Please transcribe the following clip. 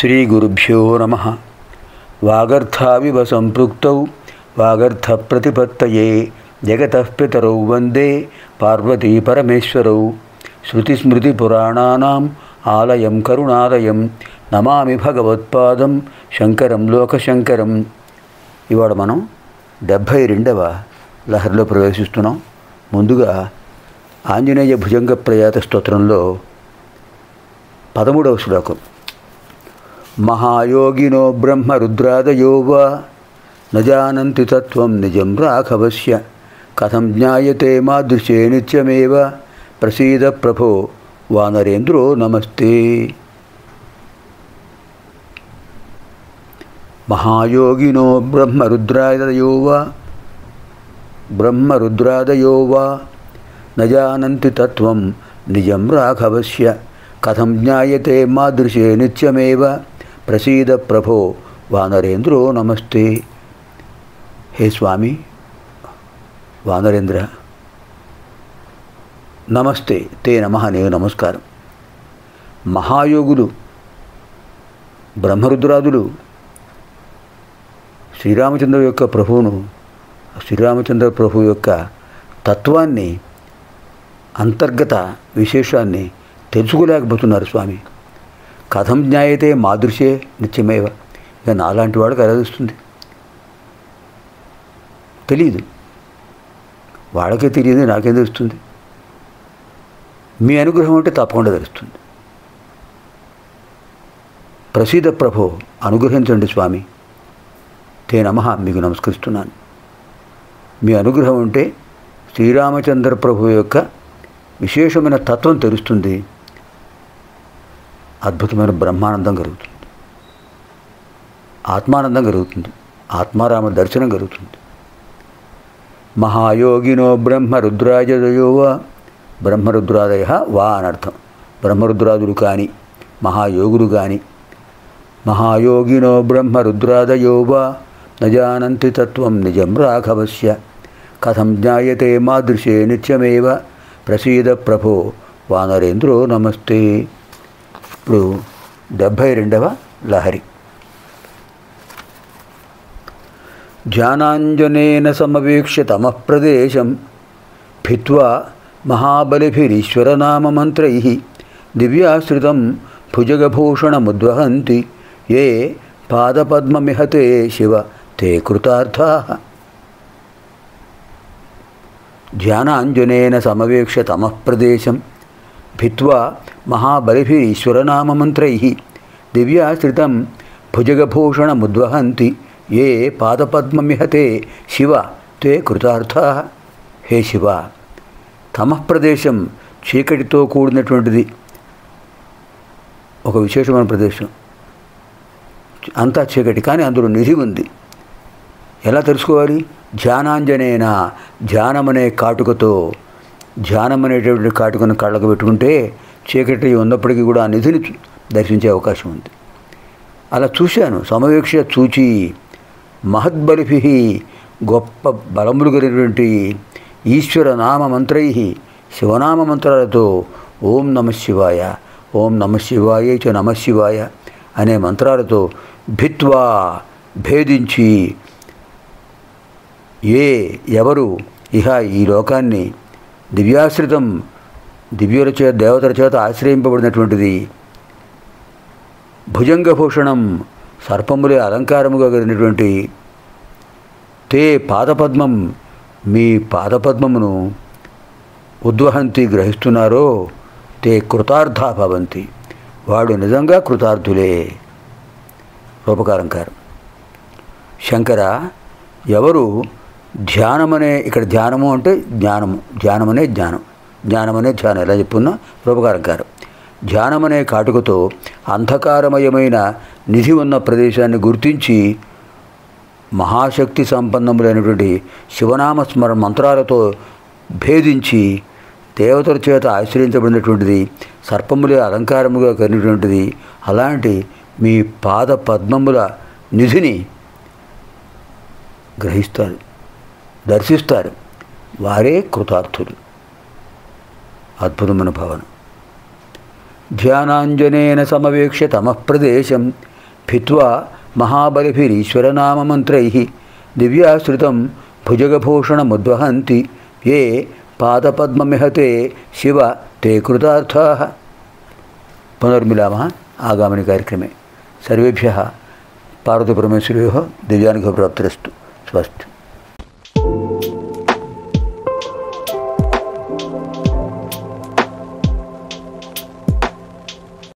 శ్రీగురుభ్యో నమః. వాగర్థావివ సంపృక్తౌ వాగర్థప్రతిపత్తయే జగతః పితరౌ వందే పార్వతీ పరమేశ్వరౌ. శృతిస్మృతిపురాణానాం ఆలయం కరుణాలయం నమామి భగవత్పాదం శంకరం లోకశంకరం. ఇవాళ మనం 72వ లహరిలో ప్రవేశిస్తున్నాం. ముందుగా ఆంజనేయ భుజంగ ప్రయాత స్తోత్రంలో 13వ శ్లోకం. మహాయోగినో బ్రహ్మరుద్రాదయో వా న జానంతి తత్వం నిజం రాఘవస్య కథం జ్ఞాయతే మాదృశే నిత్యమేవ ప్రసీద ప్రభో వానరేంద్రో నమస్తే. మహాయోగినో బ్రహ్మరుద్రాదయో వా న జానంతి తత్వం నిజం రాఘవస్య కథం జ్ఞాయతే మాదృశే నిత్యమేవ ప్రసీద ప్రభో వానరేంద్రో నమస్తే. హే స్వామి వానరేంద్ర, నమస్తే. తే నమః, నీవు నమస్కారం. మహాయోగులు బ్రహ్మరుద్రాదులు శ్రీరామచంద్ర యొక్క ప్రభువును, శ్రీరామచంద్ర ప్రభు యొక్క తత్వాన్ని, అంతర్గత విశేషాన్ని తెలుసుకోలేకపోతున్నారు స్వామి. కథం జ్ఞాయతే మాదృశే నిత్యమేవ. ఇక నాలాంటి వాడికి ఎలా తెలుస్తుంది? తెలియదు. వాళ్ళకే తెలియదు, నాకేం తెలుస్తుంది? మీ అనుగ్రహం అంటే తప్పకుండా తెలుస్తుంది. ప్రసీద ప్రభో, అనుగ్రహించండి స్వామి. తే నమః, మీకు నమస్కరిస్తున్నాను. మీ అనుగ్రహం ఉంటే శ్రీరామచంద్ర ప్రభు యొక్క విశేషమైన తత్వం తెలుస్తుంది. అద్భుతమైన బ్రహ్మానందం కలుగుతుంది, ఆత్మానందం కలుగుతుంది, ఆత్మారామ దర్శనం కలుగుతుంది. మహాయోగినో బ్రహ్మరుద్రాదయో వా, బ్రహ్మరుద్రాదయ వా అనర్థం. బ్రహ్మరుద్రాదులు కానీ మహాయోగులు కానీ. మహాయోగినో బ్రహ్మరుద్రాదయో వా న జానంతి తత్వం నిజం రాఘవస్య కథం జ్ఞాయతే మాదృశే నిత్యమేవ ప్రసీద ప్రభో వానరేంద్రో నమస్తే. ఇప్పుడు 72వ లహరి. ధ్యానాంజనేన సమవీక్ష్య తమః ప్రదేశం భిత్వా మహాబలిభిరీశ్వరనామమంత్రైః దివ్యాశ్రితం భుజగభూషణముద్వహంతి ఏ పాదపద్మమిహ తే శివ తే కృతార్థాః. ధ్యానాంజనేన సమవేక్ష్య తమః ప్రదేశం భిత్వా మహాబలిభిరీశ్వరనామమంత్రైః దివ్యాశ్రితం భుజగభూషణముద్వహంతి ఏ పాదపద్మమిహ తే శివ తే కృతార్థాః. హే శివ, తమః ప్రదేశం చీకటితో కూడినటువంటిది, ఒక విశేషమైన ప్రదేశం. అంతా చీకటి, కానీ అందులో నిధి ఉంది. ఎలా తెలుసుకోవాలి? ధ్యానాంజనేన, ధ్యానమనే కాటుకతో, ధ్యానం అనేటువంటి కాటుకను కళ్ళకు పెట్టుకుంటే చీకటి ఉన్నప్పటికీ కూడా ఆ నిధిని దర్శించే అవకాశం ఉంది. అలా చూశాను. సమవేక్ష చూచి మహద్బలిభి, గొప్ప బలములు కలిగినటువంటి ఈశ్వర నామ మంత్రై, శివనామ మంత్రాలతో ఓం నమః శివాయ, ఓం నమః శివాయ చ నమః శివాయ అనే మంత్రాలతో భిత్వా, భేదించి, ఏ ఎవరు ఇహ ఈ లోకాన్ని దివ్యాశ్రితం, దివ్యుల చేత, దేవతల చేత ఆశ్రయింపబడినటువంటిది, భుజంగభూషణం, సర్పములే అలంకారముగా కలిగినటువంటి, తే పాదపద్మం, మీ పాదపద్మమును ఉద్వహంతి, గ్రహిస్తున్నారో, తే కృతార్థా భవంతి, వాడు నిజంగా కృతార్థులే. రూపకాలంకారం. శంకర, ఎవరు ధ్యానమనే, ఇక్కడ ధ్యానము అంటే జ్ఞానము, ధ్యానమనే జ్ఞానం, జ్ఞానమనే ధ్యానం, ఎలా చెప్పుకున్నా రూపకారంకారం. ధ్యానమనే కాటుకతో అంధకారమయమైన నిధి ఉన్న ప్రదేశాన్ని గుర్తించి మహాశక్తి సంపన్నములైనటువంటి శివనామ స్మరణ మంత్రాలతో భేదించి, దేవతల చేత ఆశ్రయించబడినటువంటిది, సర్పములే అలంకారముగా కలిగినటువంటిది, అలాంటి మీ పాద పద్మముల నిధిని గ్రహిస్తారు, దర్శిస్తారు. వారే కృతార్థులు. అద్భుతమైన భావన. ధ్యానాంజనేన సమవేక్ష్య తమః ప్రదేశం भित्वा महाबलिभिरीश्वरनाममन्त्रैः दिव्याश्रितं भुजगभूषणमुद्वहन्ति ये पादपद्ममिहते शिव ते कृतार्थाः। पुनर्मिलामः आगामिनि कार्यक्रमे। सर्वेभ्यः पार्वतीपरमेश्वरयोः दिव्यानुग्रहप्राप्तिरस्तु। स्वस्ति।